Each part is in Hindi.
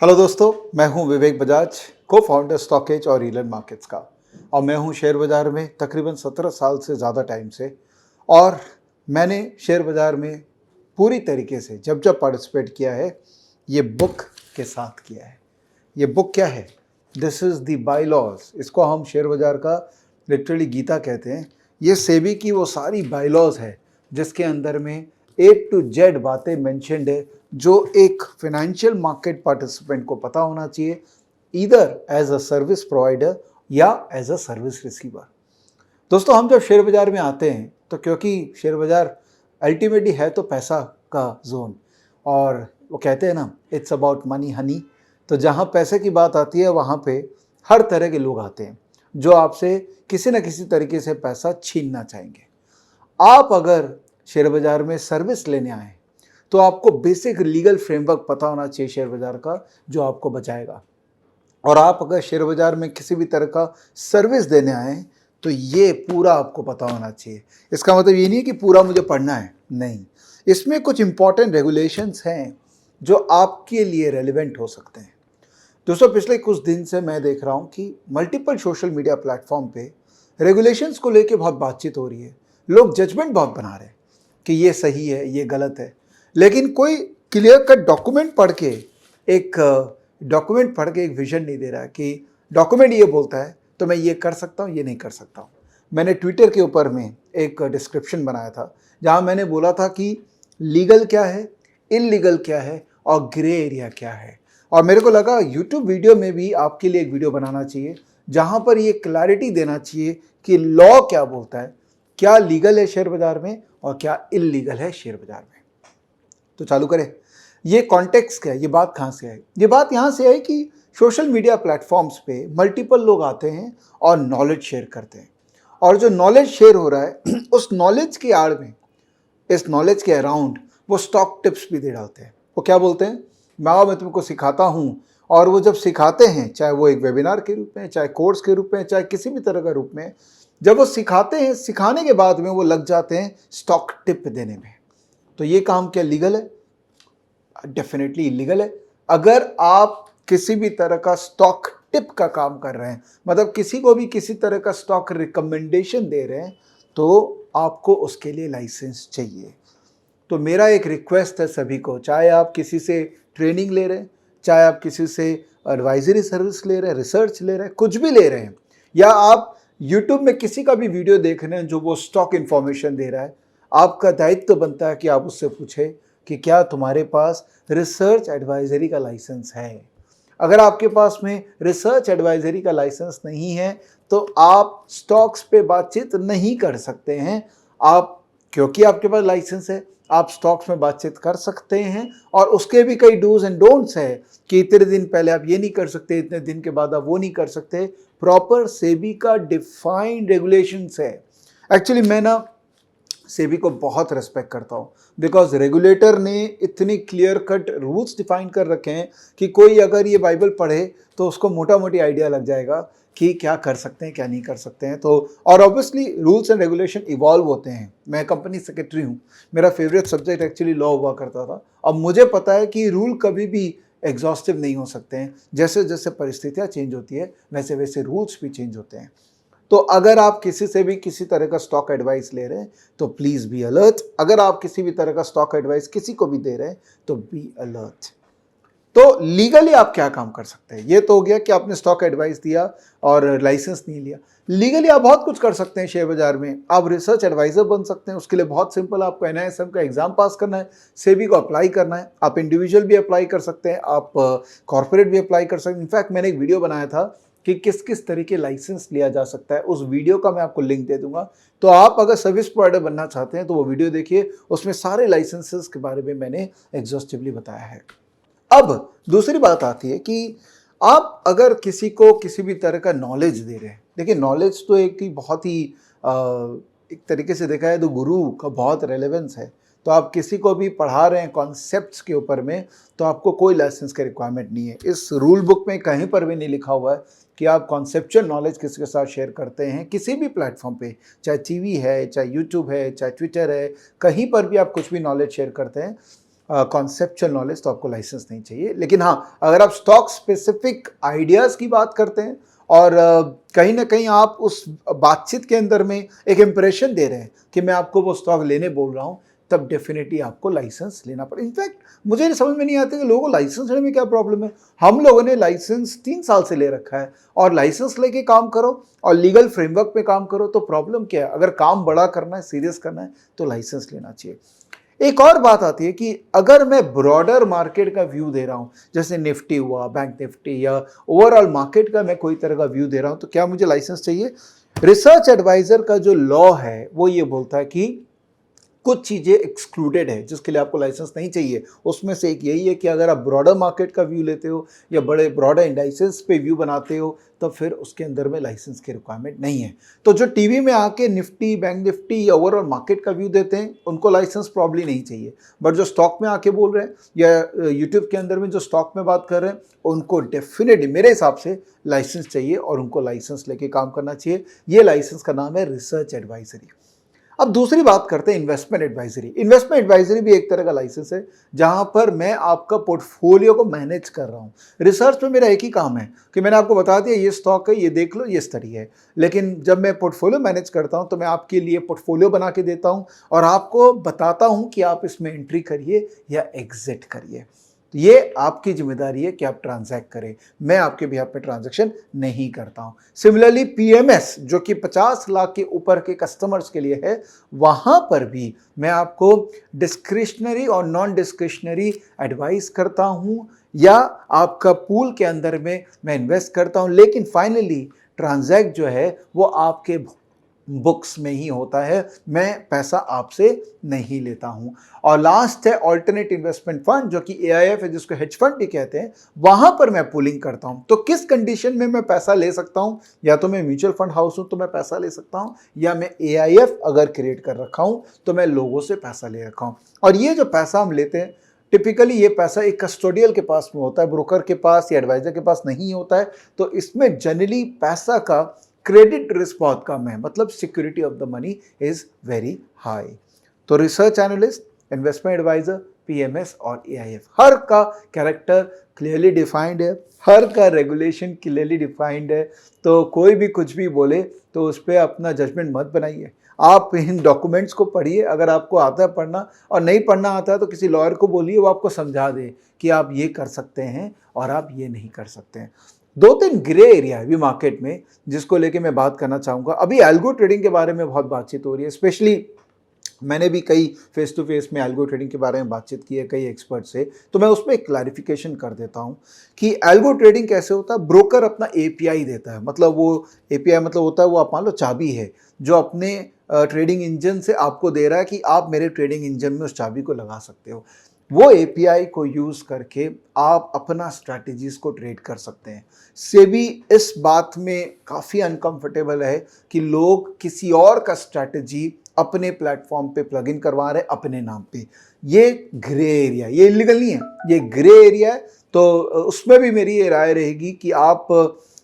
हेलो दोस्तों, मैं हूं विवेक बजाज, को फाउंडर स्टॉकेज और रीलन मार्केट्स का। और मैं हूं शेयर बाज़ार में तकरीबन 17 साल से ज़्यादा टाइम से। और मैंने शेयर बाज़ार में पूरी तरीके से जब जब पार्टिसिपेट किया है, ये बुक के साथ किया है। ये बुक क्या है? This is the bylaws. इसको हम शेयर बाज़ार का लिटरली गीता कहते हैं। ये सेबी की वो सारी बाय लॉज है जिसके अंदर में ए टू जेड बातें मेंशन्ड है जो एक फाइनेंशियल मार्केट पार्टिसिपेंट को पता होना चाहिए, either as a service provider या एज अ सर्विस रिसीवर। दोस्तों, हम जब शेयर बाज़ार में आते हैं तो क्योंकि शेयर बाज़ार अल्टीमेटली है तो पैसा का जोन, और वो कहते हैं ना, इट्स अबाउट मनी हनी। तो जहाँ पैसे की बात आती है वहाँ पे हर तरह के लोग आते हैं जो आपसे किसी न किसी तरीके से पैसा छीनना चाहेंगे। आप अगर शेयर बाज़ार में सर्विस लेने आए तो आपको बेसिक लीगल फ्रेमवर्क पता होना चाहिए शेयर बाज़ार का, जो आपको बचाएगा। और आप अगर शेयर बाज़ार में किसी भी तरह का सर्विस देने आए तो ये पूरा आपको पता होना चाहिए। इसका मतलब ये नहीं है कि पूरा मुझे पढ़ना है, नहीं। इसमें कुछ इंपॉर्टेंट रेगुलेशंस हैं जो आपके लिए रेलिवेंट हो सकते हैं। दोस्तों, पिछले कुछ दिन से मैं देख रहा हूँ कि मल्टीपल सोशल मीडिया प्लेटफॉर्म पे रेगुलेशंस को लेके बहुत बातचीत हो रही है। लोग जजमेंट बहुत बना रहे हैं कि ये सही है, ये गलत है, लेकिन कोई क्लियर कट डॉक्यूमेंट पढ़ के एक विजन नहीं दे रहा है कि डॉक्यूमेंट ये बोलता है तो मैं ये कर सकता हूँ, ये नहीं कर सकता हूँ। मैंने ट्विटर के ऊपर में एक डिस्क्रिप्शन बनाया था जहाँ मैंने बोला था कि लीगल क्या है, इलीगल क्या है और ग्रे एरिया क्या है। और मेरे को लगा यूट्यूब वीडियो में भी आपके लिए एक वीडियो बनाना चाहिए जहाँ पर ये क्लैरिटी देना चाहिए कि लॉ क्या बोलता है, क्या लीगल है शेयर बाज़ार में और क्या इलीगल है शेयर बाज़ार में। तो चालू करें। ये कॉन्टेक्स्ट क्या है, ये बात कहाँ से आई? ये बात यहाँ से आई कि सोशल मीडिया प्लेटफॉर्म्स पे मल्टीपल लोग आते हैं और नॉलेज शेयर करते हैं। और जो नॉलेज शेयर हो रहा है उस नॉलेज की आड़ में, इस नॉलेज के अराउंड वो स्टॉक टिप्स भी दे डालते हैं। वो क्या बोलते हैं, मैं तुमको सिखाता हूँ। और वो जब सिखाते हैं, चाहे वो एक वेबिनार के रूप में, चाहे कोर्स के रूप में, चाहे किसी भी तरह का रूप में, जब वो सिखाते हैं, सिखाने के बाद में वो लग जाते हैं स्टॉक टिप देने में। तो ये काम क्या लीगल है? डेफिनेटली इलीगल है। अगर आप किसी भी तरह का स्टॉक टिप का काम कर रहे हैं, मतलब किसी को भी किसी तरह का स्टॉक रिकमेंडेशन दे रहे हैं, तो आपको उसके लिए लाइसेंस चाहिए। तो मेरा एक रिक्वेस्ट है सभी को, चाहे आप किसी से ट्रेनिंग ले रहे हैं, चाहे आप किसी से एडवाइजरी सर्विस ले रहे हैं, रिसर्च ले रहे हैं, कुछ भी ले रहे हैं, या आप यूट्यूब में किसी का भी वीडियो देख रहे हैं जो वो स्टॉक इन्फॉर्मेशन दे रहा है, आपका दायित्व तो बनता है कि आप उससे पूछें कि क्या तुम्हारे पास रिसर्च एडवाइजरी का लाइसेंस है। अगर आपके पास में रिसर्च एडवाइजरी का लाइसेंस नहीं है तो आप स्टॉक्स पे बातचीत नहीं कर सकते हैं। आप, क्योंकि आपके पास लाइसेंस है, आप स्टॉक्स में बातचीत कर सकते हैं। और उसके भी कई डूज एंड डोंट्स है कि इतने दिन पहले आप ये नहीं कर सकते, इतने दिन के बाद आप वो नहीं कर सकते। प्रॉपर सेबी का डिफाइंड रेगुलेशंस है। एक्चुअली मैं ना सेबी को बहुत रेस्पेक्ट करता हूँ, बिकॉज रेगुलेटर ने इतनी क्लियर कट रूल्स डिफाइन कर रखे हैं कि कोई अगर ये बाइबल पढ़े तो उसको मोटा मोटी आइडिया लग जाएगा कि क्या कर सकते हैं, क्या नहीं कर सकते हैं। तो और obviously rules and regulation evolve होते हैं। मैं कंपनी सेक्रेटरी हूँ, मेरा फेवरेट सब्जेक्ट एक्चुअली लॉ हुआ करता था। अब मुझे पता है कि रूल कभी भी एग्जॉस्टिव नहीं हो सकते हैं। जैसे जैसे परिस्थितियाँ चेंज होती है वैसे वैसे रूल्स भी चेंज होते हैं। तो अगर आप किसी से भी किसी तरह का स्टॉक एडवाइस ले रहे हैं तो प्लीज़ बी अलर्ट। अगर आप किसी भी तरह का स्टॉक एडवाइस किसी को भी दे रहे हैं तो बी अलर्ट। तो लीगली आप क्या काम कर सकते हैं? ये तो हो गया कि आपने स्टॉक एडवाइस दिया और लाइसेंस नहीं लिया। लीगली आप बहुत कुछ कर सकते हैं शेयर बाजार में। आप रिसर्च एडवाइजर बन सकते हैं। उसके लिए बहुत सिंपल, आपको एनआईएसएम का एग्जाम पास करना है, सेबी को अप्लाई करना है। आप इंडिविजुअल भी अप्लाई कर सकते हैं, आप कॉर्पोरेट भी अप्लाई कर सकते हैं। इनफैक्ट मैंने एक वीडियो बनाया था कि किस किस तरीके लाइसेंस लिया जा सकता है। उस वीडियो का मैं आपको लिंक दे दूंगा। तो आप अगर सर्विस प्रोवाइडर बनना चाहते हैं तो वो वीडियो देखिए, उसमें सारे लाइसेंसेस के बारे में मैंने एग्जॉस्टिवली बताया है। अब दूसरी बात आती है कि आप अगर किसी को किसी भी तरह का नॉलेज दे रहे हैं, देखिए नॉलेज तो एक ही बहुत ही एक तरीके से देखा है तो गुरु का बहुत रेलेवेंस है। तो आप किसी को भी पढ़ा रहे हैं कॉन्सेप्ट्स के ऊपर में तो आपको कोई लाइसेंस का रिक्वायरमेंट नहीं है। इस रूल बुक में कहीं पर भी नहीं लिखा हुआ है कि आप कॉन्सेप्चुअल नॉलेज किसी के साथ शेयर करते हैं किसी भी प्लेटफॉर्म पे, चाहे टीवी है, चाहे यूट्यूब है, चाहे ट्विटर है, कहीं पर भी आप कुछ भी नॉलेज शेयर करते हैं कॉन्सेप्चुअल नॉलेज तो आपको लाइसेंस नहीं चाहिए। लेकिन हाँ, अगर आप स्टॉक स्पेसिफिक आइडियाज़ की बात करते हैं और कहीं ना कहीं आप उस बातचीत के अंदर में एक इम्प्रेशन दे रहे हैं कि मैं आपको वो स्टॉक लेने बोल रहा हूँ, तब डेफिनेटली आपको लाइसेंस लेना पड़े। इनफैक्ट मुझे ये समझ में नहीं आता कि लोगों को लाइसेंस लेने में क्या प्रॉब्लम है। हम लोगों ने लाइसेंस 3 साल से ले रखा है और लाइसेंस लेके काम करो और लीगल फ्रेमवर्क पे काम करो, तो प्रॉब्लम क्या है? अगर काम बड़ा करना है, सीरियस करना है, तो लाइसेंस लेना चाहिए। एक और बात आती है कि अगर मैं ब्रॉडर मार्केट का व्यू दे रहा हूं, जैसे निफ्टी हुआ, बैंक निफ्टी, या ओवरऑल मार्केट का मैं कोई तरह का व्यू दे रहा हूं, तो क्या मुझे लाइसेंस चाहिए? रिसर्च एडवाइजर का जो लॉ है वो ये बोलता है कि कुछ चीज़ें एक्सक्लूडेड है जिसके लिए आपको लाइसेंस नहीं चाहिए। उसमें से एक यही है कि अगर आप ब्रॉडर मार्केट का व्यू लेते हो या बड़े ब्रॉडर इंडाइसेस पे व्यू बनाते हो, तो फिर उसके अंदर में लाइसेंस की रिक्वायरमेंट नहीं है। तो जो टीवी में आके निफ्टी, बैंक निफ्टी या ओवरऑल मार्केट का व्यू देते हैं, उनको लाइसेंस प्रॉब्ली नहीं चाहिए। बट जो स्टॉक में आके बोल रहे हैं या यूट्यूब के अंदर में जो स्टॉक में बात कर रहे हैं, उनको डेफिनेटली मेरे हिसाब से लाइसेंस चाहिए और उनको लाइसेंस लेके काम करना चाहिए। ये लाइसेंस का नाम है रिसर्च एडवाइजरी। अब दूसरी बात करते हैं इन्वेस्टमेंट एडवाइजरी। इन्वेस्टमेंट एडवाइजरी भी एक तरह का लाइसेंस है, जहां पर मैं आपका पोर्टफोलियो को मैनेज कर रहा हूं। रिसर्च में मेरा एक ही काम है कि मैंने आपको बता दिया ये स्टॉक है, ये देख लो, ये स्टडी है। लेकिन जब मैं पोर्टफोलियो मैनेज करता हूं तो मैं आपके लिए पोर्टफोलियो बना के देता हूं और आपको बताता हूं कि आप इसमें एंट्री करिए या एग्जिट करिए। तो ये आपकी जिम्मेदारी है कि आप ट्रांजैक्ट करें। मैं आपके बिहाफ पे ट्रांजैक्शन नहीं करता हूं। सिमिलरली पीएमएस, जो कि 50 लाख के ऊपर के कस्टमर्स के लिए है, वहां पर भी मैं आपको डिस्क्रिशनरी और नॉन डिस्क्रिशनरी एडवाइस करता हूं, या आपका पूल के अंदर में मैं इन्वेस्ट करता हूं। लेकिन फाइनली ट्रांजैक्ट जो है वो आपके बुक्स में ही होता है, मैं पैसा आपसे नहीं लेता हूं। और लास्ट है ऑल्टरनेट इन्वेस्टमेंट फंड, जो कि एआईएफ है, जिसको हेज फंड भी कहते हैं। वहां पर मैं पुलिंग करता हूं। तो किस कंडीशन में मैं पैसा ले सकता हूं? या तो मैं म्यूचुअल फंड हाउस हूं तो मैं पैसा ले सकता हूं, या मैं एआईएफ अगर क्रिएट कर रखा हूं तो मैं लोगों से पैसा ले रखा हूं। और ये जो पैसा हम लेते हैं, टिपिकली ये पैसा एक कस्टोडियल के पास में होता है, ब्रोकर के पास या एडवाइजर के पास नहीं होता है। तो इसमें जनरली पैसा का क्रेडिट रिस्क बहुत कम है, मतलब security of the money is very high. तो research analyst, investment advisor, PMS और एआईएफ, हर का कैरेक्टर क्लियरली डिफाइंड है, हर का रेगुलेशन क्लियरली डिफाइंड है। तो कोई भी कुछ भी बोले तो उस पर अपना जजमेंट मत बनाइए। आप इन डॉक्यूमेंट्स को पढ़िए, अगर आपको आता है पढ़ना, और नहीं पढ़ना आता है तो किसी लॉयर को बोलिए, वो आपको समझा दे कि आप ये कर सकते हैं और आप ये नहीं कर सकते हैं। 2-3 ग्रे एरिया है अभी मार्केट में जिसको लेके मैं बात करना चाहूँगा। अभी एल्गो ट्रेडिंग के बारे में बहुत बातचीत हो रही है, स्पेशली मैंने भी कई फेस टू फेस में एल्गो ट्रेडिंग के बारे में बातचीत की है कई एक्सपर्ट से। तो मैं उसमें एक क्लैरिफिकेशन कर देता हूं कि एल्गो ट्रेडिंग कैसे होता है। ब्रोकर अपना एपीआई देता है, मतलब वो एपीआई मतलब होता है, वो आप मान लो चाबी है जो अपने ट्रेडिंग इंजन से आपको दे रहा है कि आप मेरे ट्रेडिंग इंजन में उस चाबी को लगा सकते हो। वो एपीआई को यूज करके आप अपना स्ट्रैटेजीज को ट्रेड कर सकते हैं। सेबी इस बात में काफ़ी अनकंफर्टेबल है कि लोग किसी और का स्ट्रैटेजी अपने प्लेटफॉर्म पे प्लग इन करवा रहे अपने नाम पे। ये ग्रे एरिया, ये इलीगल नहीं है, ये ग्रे एरिया है। तो उसमें भी मेरी ये राय रहेगी कि आप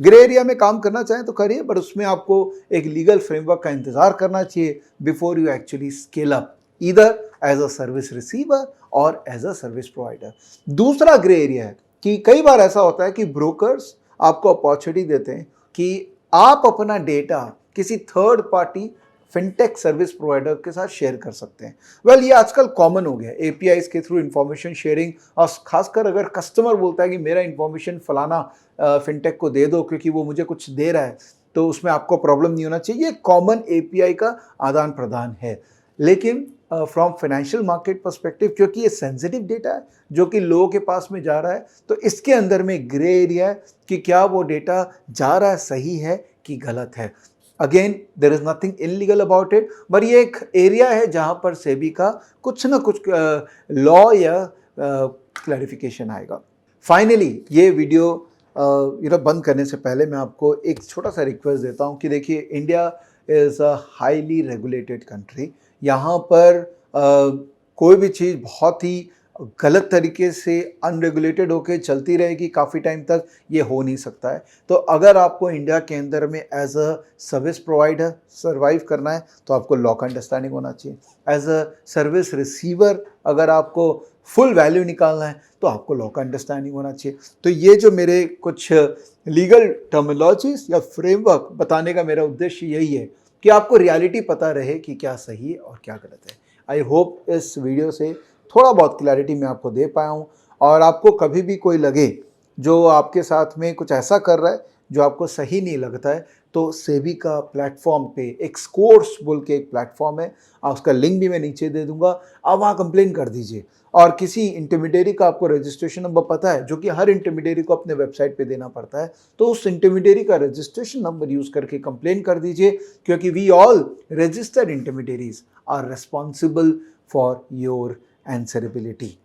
ग्रे एरिया में काम करना चाहें तो करिए, बट उसमें आपको एक लीगल फ्रेमवर्क का इंतजार करना चाहिए before you actually scale up, either as a service receiver और एज अ सर्विस प्रोवाइडर। दूसरा ग्रे एरिया है कि कई बार ऐसा होता है कि ब्रोकर्स आपको अपॉर्चुनिटी देते हैं कि आप अपना डेटा किसी third party fintech service provider के साथ शेयर कर सकते हैं। वेल, ये आजकल कॉमन हो गया, एपीआईज के थ्रू इंफॉर्मेशन शेयरिंग। और खासकर अगर कस्टमर बोलता है कि मेरा इंफॉर्मेशन फलाना फिनटेक को दे दो क्योंकि वो मुझे कुछ दे रहा है, तो उसमें आपको प्रॉब्लम नहीं होना चाहिए। ये कॉमन एपीआई का आदान प्रदान है। लेकिन फ्रॉम फाइनेंशियल मार्केट पर्सपेक्टिव, क्योंकि ये सेंसिटिव डेटा है जो कि लोगों के पास में जा रहा है, तो इसके अंदर में ग्रे एरिया है कि क्या वो डेटा जा रहा है सही है कि गलत है। Again, there is nothing illegal about it, बट ये एक एरिया है जहां पर सेबी का कुछ ना कुछ लॉ या क्लैरिफिकेशन आएगा। फाइनली ये वीडियो बंद करने से पहले मैं आपको एक छोटा सा रिक्वेस्ट देता हूं कि देखिए, India is a highly regulated country. यहाँ पर कोई भी चीज़ बहुत ही गलत तरीके से अनरेगुलेटेड होकर चलती रहेगी काफ़ी टाइम तक, ये हो नहीं सकता है। तो अगर आपको इंडिया के अंदर में as a service provider survive करना है तो आपको लॉ का अंडरस्टैंडिंग होना चाहिए। एज अ सर्विस रिसीवर अगर आपको फुल वैल्यू निकालना है तो आपको लॉ का अंडरस्टैंडिंग होना चाहिए। तो ये जो मेरे कुछ लीगल टर्मिनोलॉजीज या फ्रेमवर्क बताने का मेरा उद्देश्य यही है कि आपको रियलिटी पता रहे कि क्या सही है और क्या गलत है। आई होप इस वीडियो से थोड़ा बहुत क्लैरिटी मैं आपको दे पाया हूँ, और आपको कभी भी कोई लगे जो आपके साथ में कुछ ऐसा कर रहा है जो आपको सही नहीं लगता है, तो सेबी का प्लेटफॉर्म पे एक्सकोर्स बोल के एक प्लेटफॉर्म है, उसका लिंक भी मैं नीचे दे दूंगा, आप वहाँ कंप्लेन कर दीजिए। और किसी इंटरमीडियरी का आपको रजिस्ट्रेशन नंबर पता है, जो कि हर इंटरमीडियरी को अपने वेबसाइट पे देना पड़ता है, तो उस इंटरमीडियरी का रजिस्ट्रेशन नंबर यूज़ करके कंप्लेन कर दीजिए, क्योंकि we all registered intermediaries are responsible for your answerability.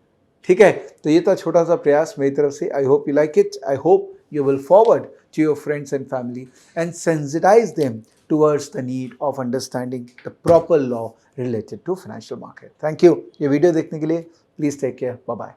ठीक है, तो ये था छोटा सा प्रयास मेरी तरफ से। I hope you like it. I hope you will forward to your friends and family and sensitize them towards the need of understanding the proper law related to financial market. Thank you. ये वीडियो देखने के लिए please take care, bye bye.